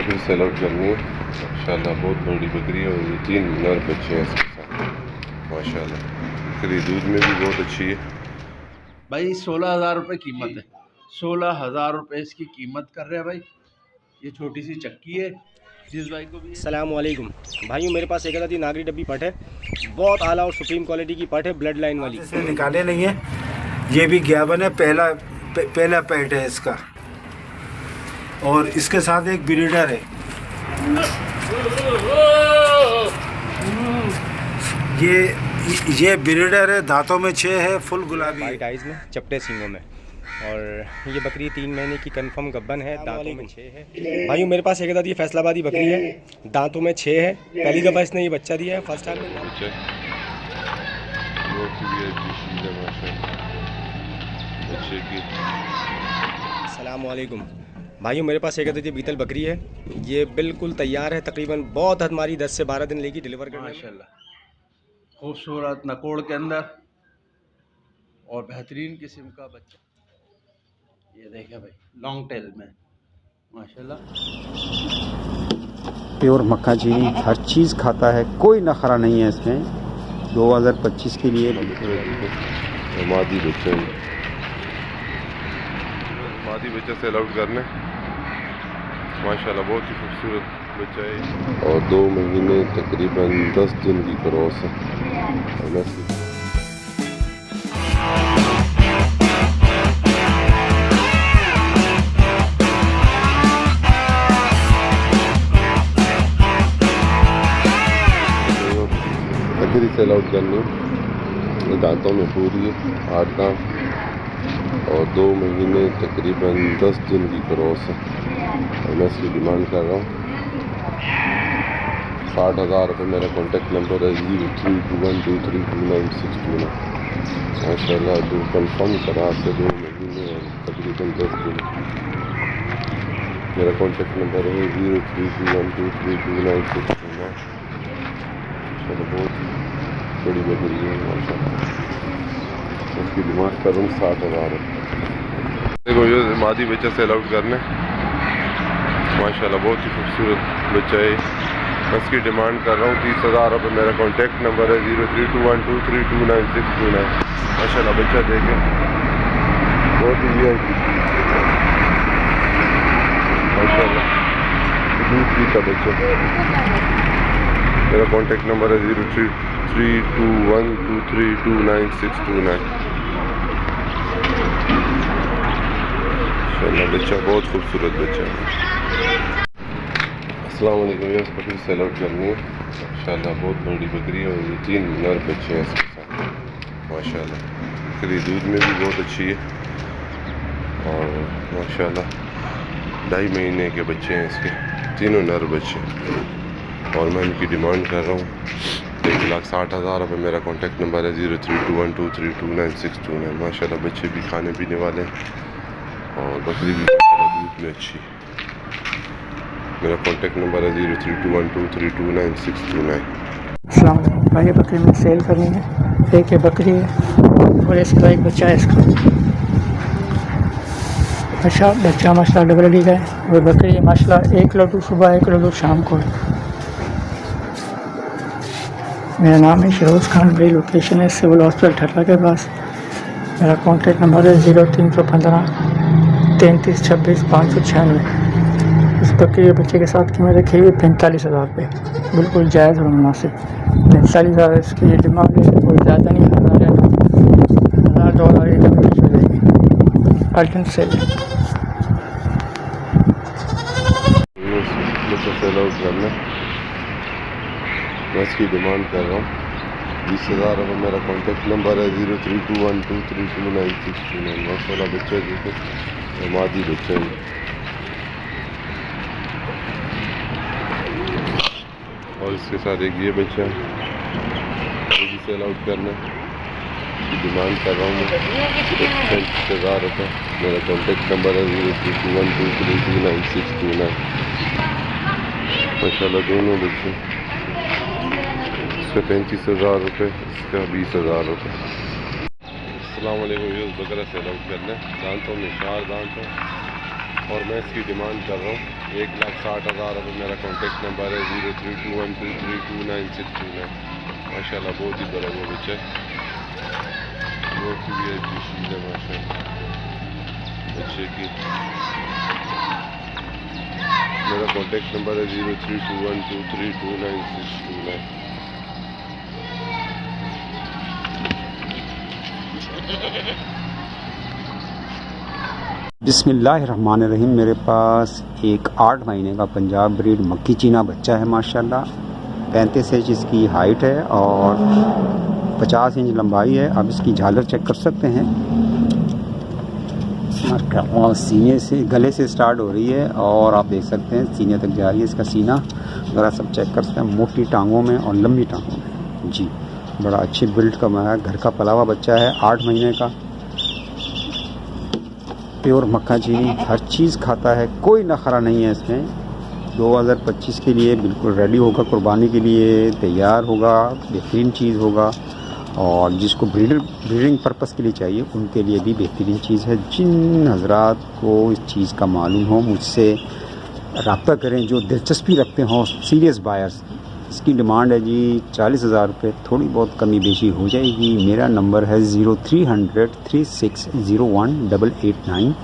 बकरी sell out करनी है माशाल्लाह। बहुत बड़ी बकरी है और ये 3 नर बच्चे हैं इसके साथ माशाल्लाह। बकरी दूध में भी बहुत अच्छी है भाई। 16,000 रुपये कीमत है, 16,000 रुपये इसकी कीमत कर रहे हैं भाई। ये छोटी सी चक्की है जिस भाई को भी। अस्सलामुअलैकुम भाइयों, मेरे पास एक आधी नागरी डब्बी पट है, बहुत आला और सुप्रीम क्वालिटी की पट है, ब्लड लाइन वाली। से निकाले नहीं है, ये भी ज्ञापन है, पहला पेट है इसका। और इसके साथ एक ब्रीडर है, ये ब्रीडर है, दांतों में 6 है, फुल गुलाबी वाइट आइज में, चपटे सींगों में। और ये बकरी 3 महीने की कंफर्म गब्बन है, दांतों में 6 है। भाइयों मेरे पास एक आधी फैसलाबादी बकरी है, दांतों में 6 है, पहली दफ़ा इसने ये बच्चा दिया है, फर्स्ट टाइम। अस्सलामुअलैकुम भाइयों, मेरे पास एक आधी बीतल बकरी है, ये बिल्कुल तैयार है, तकरीबन बहुत हमारी 10 से 12 दिन लेगी डिलीवर करने। माशाल्लाह खूबसूरत नकोड़ के अंदर और बेहतरीन किस्म का बच्चा। ये देखें भाई, लॉन्ग टेल में माशाल्लाह। प्योर मक्खा चीनी हर चीज़ खाता है, कोई नखरा नहीं है इसमें। 2025 के लिए मादी बच्चा सेल आउट करने माशाल्लाह। बहुत ही खूबसूरत बच्चा है और 2 महीने तकरीबन 10 दिन की क्रॉस है। बकरी सेल आउट करनी, दांतों में पूरी है, 8 दांत और 2 महीने तकरीबन 10 दिन की क्रॉस है। और मैं इसकी डिमांड कर रहा हूँ 60,000 रुपये। मेरा कॉन्टेक्ट नंबर है 0321232969। माशाल्लाह जो कन्फर्म करा से 2 महीने और तकरीबन 10 दिन। मेरा कॉन्टेक्ट नंबर है 0321232969। बहुत बड़ी बकरी है माशाल्लाह। उसकी डिमांड करूँ 60,000 रुपये। देखो ये मादी बच्चा सेल आउट करने माशाल्लाह। बहुत ही खूबसूरत बच्चा है, मैं इसकी डिमांड कर रहा हूँ 30,000 रुपये। मेरा कॉन्टेक्ट नंबर है 0321232969। माशाल्लाह बच्चा देखें, बहुत ही माशाल्लाह दूध पीता बच्चा। मेरा कॉन्टेक्ट नंबर है 0321232969। माशाल्लाह बच्चा बहुत खूबसूरत बच्चा है। अस्सलाम वालेकुम। ये बकरी सेल आउट करनी है माशाल्लाह। बहुत बड़ी बकरी है और ये 3 नर बच्चे हैं इसके साथ माशाल्लाह। बकरी दूध में भी बहुत अच्छी है और माशाल्लाह 2.5 महीने के बच्चे हैं इसके, तीनों नर बच्चे। और मैं इनकी डिमांड कर रहा हूँ 1,60,000 रुपये। मेरा कॉन्टेक्ट नंबर है 0321232969। माशाल्लाह बच्चे भी खाने पीने वाले हैं और बकरी भी दूध में अच्छी। मेरा कॉन्टेक्ट नंबर है 0321232969। अस्सलाम वालेकुम भाई, बकरी में सेल करनी है। एक ये बकरी है और इसका एक बच्चा है। इसका बच्चा माशाल्लाह डबल डी का है और बकरी माशाल्लाह 1 लड्डू सुबह 1 लड्डू शाम को है। मेरा नाम है शरोज खान, मेरी लोकेशन है सिविल हॉस्पिटल ठटला के पास। मेरा कॉन्टेक्ट नंबर है 0315 33 26 596। इस बकरी के बच्चे के साथ कीमत रखी हुई 45,000 रुपये, बिल्कुल जायज़ और मुनासिब। 45,000 इसकी डिमांड है, कोई ज़्यादा नहीं, 1,000 $2 एक हो जाएगी। अल्टन सेल सेल आउट करना, मैं इसकी डिमांड कर रहा हूँ 20,000 रुपये। मेरा कॉन्टेक्ट नंबर है 0321232969। माशाल्लाह बच्चा देखे, मादी बच्चा है और इसके साथ एक ये बच्चा है, ये भी सेल आउट करना है। इसकी डिमांड कर रहा हूँ मैं 35,000 रुपये। मेरा कॉन्टेक्ट नंबर है 0321232969। माशाल्लाह दोनों बच्चे, इसका 35,000 रुपये, इसका 20,000 रुपये। अस्सलाम वालेकुम। ये बकरा सेल आउट करना है, दांतों में 4 दांत है, और मैं इसकी डिमांड कर रहा हूँ 1,60,000 रुपये। मेरा कॉन्टेक्ट नंबर है 0321232969। माशाल्लाह बहुत ही बड़ा वो बच्चा है, बहुत ही अच्छी चीज़ है माशाल्लाह बच्चे की। मेरा कॉन्टेक्ट नंबर है 0321232969। बिस्मिल्लाहिर्रहमानिर्रहीम। मेरे पास एक 8 महीने का पंजाब ब्रीड मक्की चीना बच्चा है माशाल्लाह। 35 इंच इसकी हाइट है और 50 इंच लंबाई है। आप इसकी झालर चेक कर सकते हैं, और सीने से गले से स्टार्ट हो रही है और आप देख सकते हैं सीने तक जा रही है इसका सीना। ज़रा सब चेक कर सकते हैं, मोटी टांगों में और लंबी टांगों में जी। बड़ा अच्छी बिल्ड का बनाया, घर का पला हुआ बच्चा है, 8 महीने का, प्योर मक्का चीनी, हर चीज़ खाता है, कोई नखरा नहीं है इसमें। 2025 के लिए बिल्कुल रेडी होगा, कुर्बानी के लिए तैयार होगा, बेहतरीन चीज़ होगा। और जिसको ब्रीडिंग पर्पस के लिए चाहिए उनके लिए भी बेहतरीन चीज़ है। जिन हजरात को इस चीज़ का मालूम हो मुझसे रब्ता करें, जो दिलचस्पी रखते हों, सीरियस बायर्स। इसकी डिमांड है जी 40,000 रुपये, थोड़ी बहुत कमी बेशी हो जाएगी। मेरा नंबर है 030036018889।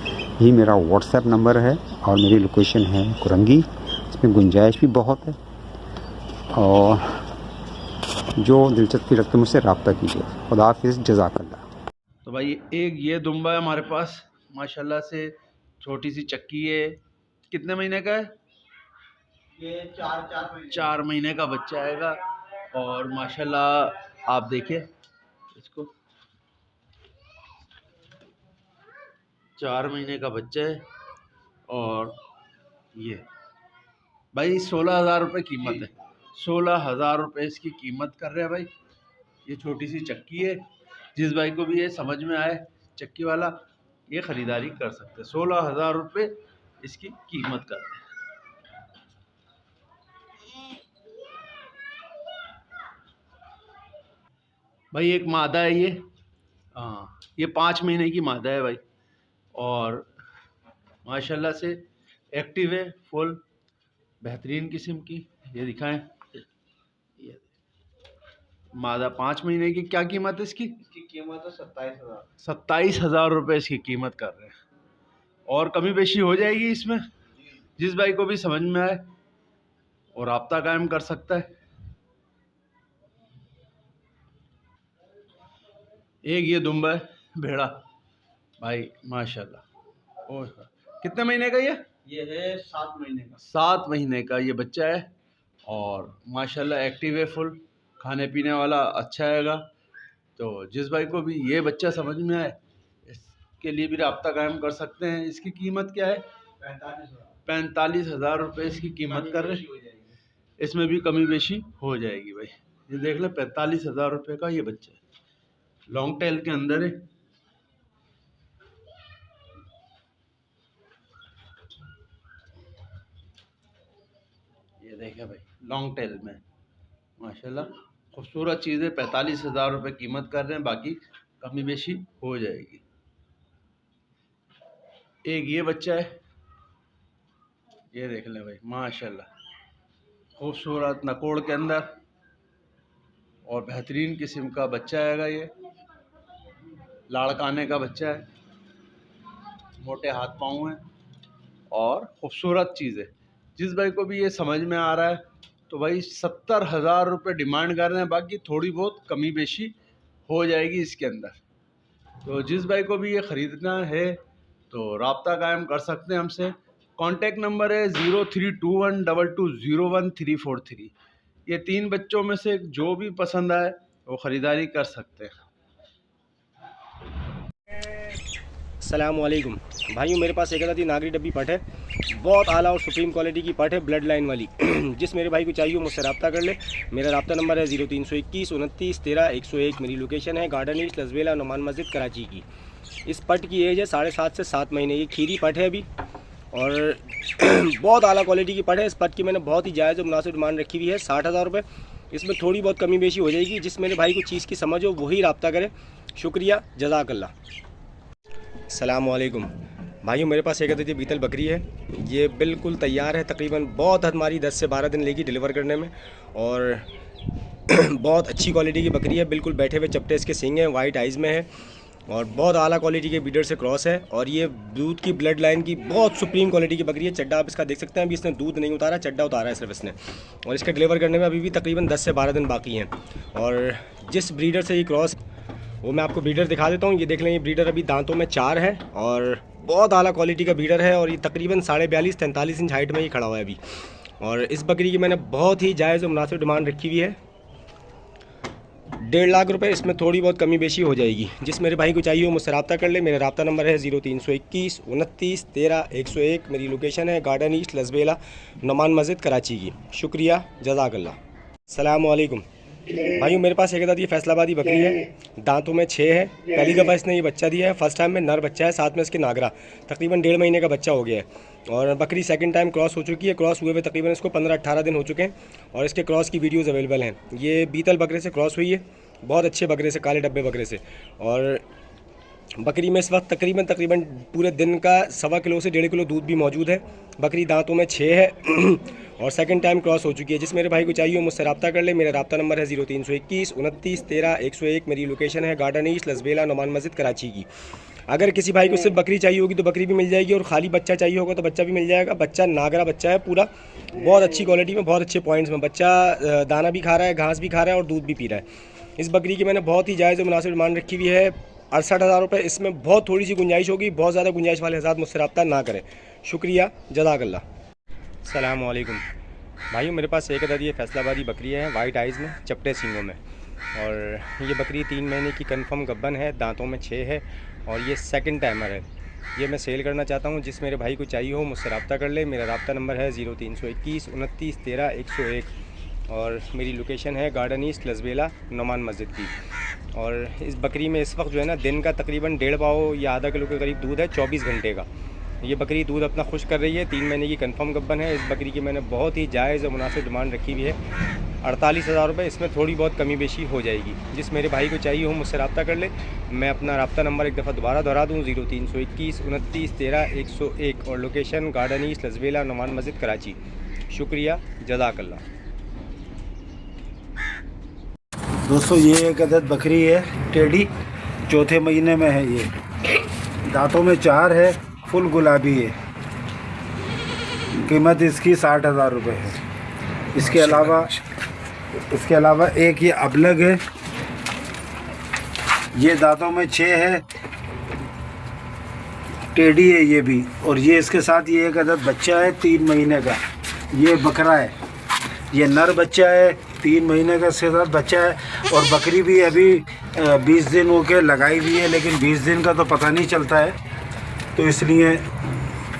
ये मेरा व्हाट्सएप नंबर है और मेरी लोकेशन है कुरंगी। इसमें गुंजाइश भी बहुत है और जो दिलचस्पी रखते हैं मुझसे रब्ता कीजिए। खुदा हाफिज़, जज़ाकल्लाह। तो भाई एक ये दुम्बा है हमारे पास माशाल्लाह से, छोटी सी चक्की है। कितने महीने का है ये? 4 महीने का बच्चा आएगा। और माशाल्लाह आप देखिए इसको, 4 महीने का बच्चा है। और ये भाई 16,000 रुपये कीमत है, 16,000 रुपये इसकी कीमत कर रहे हैं भाई। ये छोटी सी चक्की है, जिस भाई को भी ये समझ में आए चक्की वाला, ये ख़रीदारी कर सकते हैं। 16,000 रुपये इसकी कीमत कर रहे हैं। भाई एक मादा है ये, हाँ ये 5 महीने की मादा है भाई। और माशाल्लाह से एक्टिव है, फुल बेहतरीन किस्म की। ये दिखाएं, ये मादा 5 महीने की। क्या कीमत है इसकी? इसकी कीमत है 27,000। 27,000 रुपये इसकी कीमत कर रहे हैं। और कमी बेशी हो जाएगी इसमें, जिस भाई को भी समझ में आए और राब्ता कायम कर सकता है। एक ये दुम्बा है भेड़ा भाई माशाल्लाह। और कितने महीने का ये है? 7 महीने का। 7 महीने का ये बच्चा है और माशाल्लाह एक्टिव है, फुल खाने पीने वाला अच्छा आएगा। तो जिस भाई को भी ये बच्चा समझ में आए इसके लिए भी राब्ता कायम कर सकते हैं। इसकी कीमत क्या है? 45,000 रुपये इसकी कीमत कर रहे हैं। इसमें भी कमी बेशी हो जाएगी भाई। ये देख ले 45,000 रुपये का ये बच्चा है, लॉन्ग टेल के अंदर है। ये देखें भाई लॉन्ग टेल में माशाल्लाह खूबसूरत चीज़ है। 45,000 रुपये कीमत कर रहे हैं, बाकी कमी बेशी हो जाएगी। एक ये बच्चा है, ये देख लें भाई माशाल्लाह खूबसूरत नकोड़ के अंदर और बेहतरीन किस्म का बच्चा आएगा। ये लाड़काने का बच्चा है, मोटे हाथ पाँव हैं और ख़ूबसूरत चीज़ है। जिस भाई को भी ये समझ में आ रहा है तो भाई 70,000 रुपये डिमांड कर रहे हैं, बाकी थोड़ी बहुत कमी बेशी हो जाएगी इसके अंदर। तो जिस भाई को भी ये ख़रीदना है तो राब्ता कायम कर सकते हैं हमसे। कॉन्टेक्ट नंबर है 032122014343। ये 3 बच्चों में से जो भी पसंद आए वो ख़रीदारी कर सकते हैं। अस्सलामुअलैकुम भाइयों, मेरे पास एक आधी नागरी डब्बी पट है, बहुत आला और सुप्रीम क्वालिटी की पट है, ब्लड लाइन वाली। जिस मेरे भाई को चाहिए मुझसे रब्ता कर ले। मेरा रब्ता नंबर है 03212913 मेरी लोकेशन है गार्डन ईस्ट, लजवेला, नुमान मस्जिद, कराची की। इस पट की एज है 7.5 से 7 महीने। ये खीरी पट है अभी और बहुत आला क्वालिटी की पट है। इस पट की मैंने बहुत ही जायज़ और मुनासिब डिमांड रखी हुई है 60,000 रुपये। इसमें थोड़ी बहुत कमी बेशी हो जाएगी। जिस मेरे भाई को चीज़ की समझ हो वही रब्ता करे। शुक्रिया, जज़ाकल्लाह। अस्सलामुअलैकुम भाइयों मेरे पास एक अदद बीतल बकरी है, ये बिल्कुल तैयार है। तकरीबन बहुत हमारी 10 से 12 दिन लेगी डिलीवर करने में और बहुत अच्छी क्वालिटी की बकरी है। बिल्कुल बैठे हुए चपटे इसके सींग हैं, वाइट आइज़ में है और बहुत आला क्वालिटी के बीडर से क्रॉस है। और ये दूध की ब्लड लाइन की बहुत सुप्रीम क्वालिटी की बकरी है। चड्डा आप इसका देख सकते हैं, अभी इसने दूध नहीं उतारा, चड्डा उतारा है सिर्फ इसने। और इसका डिलीवर करने में अभी भी तकरीबन 10 से 12 दिन बाकी हैं। और जिस ब्रीडर से ये क्रॉस, वो मैं आपको ब्रीडर दिखा देता हूँ। ये देख लें, ये ब्रीडर अभी दांतों में 4 है और बहुत आला क्वालिटी का ब्रीडर है। और ये तकरीबन 42.5-43 इंच हाइट में ही खड़ा हुआ है अभी। और इस बकरी की मैंने बहुत ही जायज़ और मुनासिब डिमांड रखी हुई है, 1.5 लाख रुपए। इसमें थोड़ी बहुत कमी बेशी हो जाएगी। जिस मेरे भाई को चाहिए वो मुझसे रब्ता कर ले। मेरा रब्ता नंबर है 0321 29 13 101। मेरी लोकेशन है गार्डन ईस्ट, लसबेला, नमान मस्जिद, कराची की। शुक्रिया, जज़ाकल्लाह। अस्सलाम वालेकुम भाइयों, मेरे पास एक अदद ये फैसलाबादी बकरी है, दांतों में 6 है। पहली दफ़ा इसने ये बच्चा दिया है, फर्स्ट टाइम में नर बच्चा है, साथ में इसके नागरा। तकरीबन 1.5 महीने का बच्चा हो गया है। और बकरी सेकंड टाइम क्रॉस हो चुकी है। क्रॉस हुए हुए तकरीबन इसको 15-18 दिन हो चुके हैं और इसके क्रॉस की वीडियोज़ अवेलेबल हैं। ये बीतल बकरे से क्रॉस हुई है, बहुत अच्छे बकरे से, काले डब्बे बकरे से। और बकरी में इस वक्त तकरीबन पूरे दिन का 1.25 किलो से 1.5 किलो दूध भी मौजूद है। बकरी दांतों में 6 है और सेकंड टाइम क्रॉस हो चुकी है। जिस मेरे भाई को चाहिए मुझसे रब्ता कर ले। मेरा रब्ता नंबर है 0321 29 13 101। मेरी लोकेशन है गार्डन ईस्ट, लसबेला, नमान मस्जिद, कराची की। अगर किसी भाई को सिर्फ बकरी चाहिए होगी तो बकरी भी मिल जाएगी और खाली बच्चा चाहिए होगा तो बच्चा भी मिल जाएगा। बच्चा नागरा बच्चा है पूरा, बहुत अच्छी क्वालिटी में, बहुत अच्छे पॉइंट्स में। बच्चा दाना भी खा रहा है, घास भी खा रहा है और दूध भी पी रहा है। इस बकरी की मैंने बहुत ही जायज़ और मुनासिब डिमांड रखी हुई है, 68,000 रुपये। इसमें बहुत थोड़ी सी गुंजाइश होगी, बहुत ज़्यादा गुंजाइश वाले हज़रात मुझसे रब्ता ना करें। शुक्रिया, जज़ाकल्लाह। अस्सलाम वालेकुम भाइयों, मेरे पास एक अदद ये फैसलाबादी बकरी है, वाइट आइज़ में, चपटे सींगों में। और ये बकरी 3 महीने की कंफर्म गब्बन है, दांतों में 6 है और ये सेकंड टाइमर है। ये मैं सेल करना चाहता हूँ। जिस मेरे भाई को चाहिए हो मुझसे रब्ता कर ले। मेरा रब्ता नंबर है 0321 29 13 101 और मेरी लोकेशन है गार्डन ईस्ट, लसबेला, नमान मस्जिद की। और इस बकरी में इस वक्त जो है ना, दिन का तकरीबन 1.5 पाव या आधा किलो के करीब दूध है, 24 घंटे का। ये बकरी दूध अपना खुश कर रही है, 3 महीने की कंफर्म गब्बन है। इस बकरी की मैंने बहुत ही जायज़ और मुनासिब डिमांड रखी हुई है, 48,000 रुपये। इसमें थोड़ी बहुत कमी बेशी हो जाएगी। जिस मेरे भाई को चाहिए हो मुझसे रब्ता कर ले। मैं अपना रब्ता नंबर एक दफ़ा दोबारा दोहरा दूँ, 0321 29 13 101 और लोकेशन गार्डन ईस्ट, लसबेला, नमान मस्जिद, कराची। शुक्रिया, जज़ाकल्लाह। दोस्तों ये एक अदद बकरी है, टेढ़ी, 4थे महीने में है। ये दांतों में 4 है, फुल गुलाबी है। कीमत इसकी 60,000 रुपये है। इसके अलावा एक ये अबलग है, ये दांतों में 6 है, टेढ़ी है ये भी। और ये इसके साथ ये एक अदद बच्चा है 3 महीने का, ये बकरा है। ये नर बच्चा है, 3 महीने का इसके साथ बच्चा है। और बकरी भी अभी 20 दिन हो के लगाई हुई है, लेकिन 20 दिन का तो पता नहीं चलता है, तो इसलिए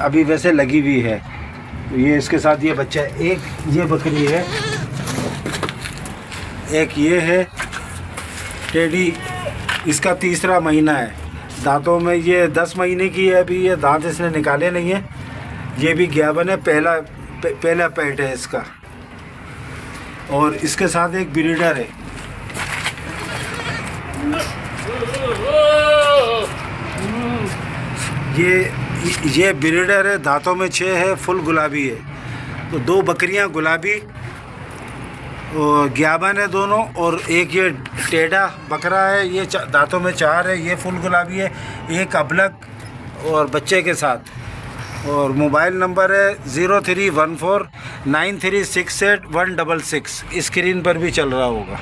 अभी वैसे लगी हुई है। तो ये इसके साथ ये बच्चा है। एक ये बकरी है, एक ये है टेढ़ी, इसका 3रा महीना है। दांतों में ये 10 महीने की है, अभी ये दांत इसने निकाले नहीं है। ये भी ग्याबन है, पहला पेट है इसका। और इसके साथ एक ब्रीडर है, ये ब्रीडर है, दांतों में 6 है, फुल गुलाबी है। तो 2 बकरियां गुलाबी और ग्याबन है दोनों। और एक ये टेढ़ा बकरा है, ये दांतों में 4 है, ये फुल गुलाबी है। एक अबलग और बच्चे के साथ। और मोबाइल नंबर है 0314 9368 166। स्क्रीन पर भी चल रहा होगा।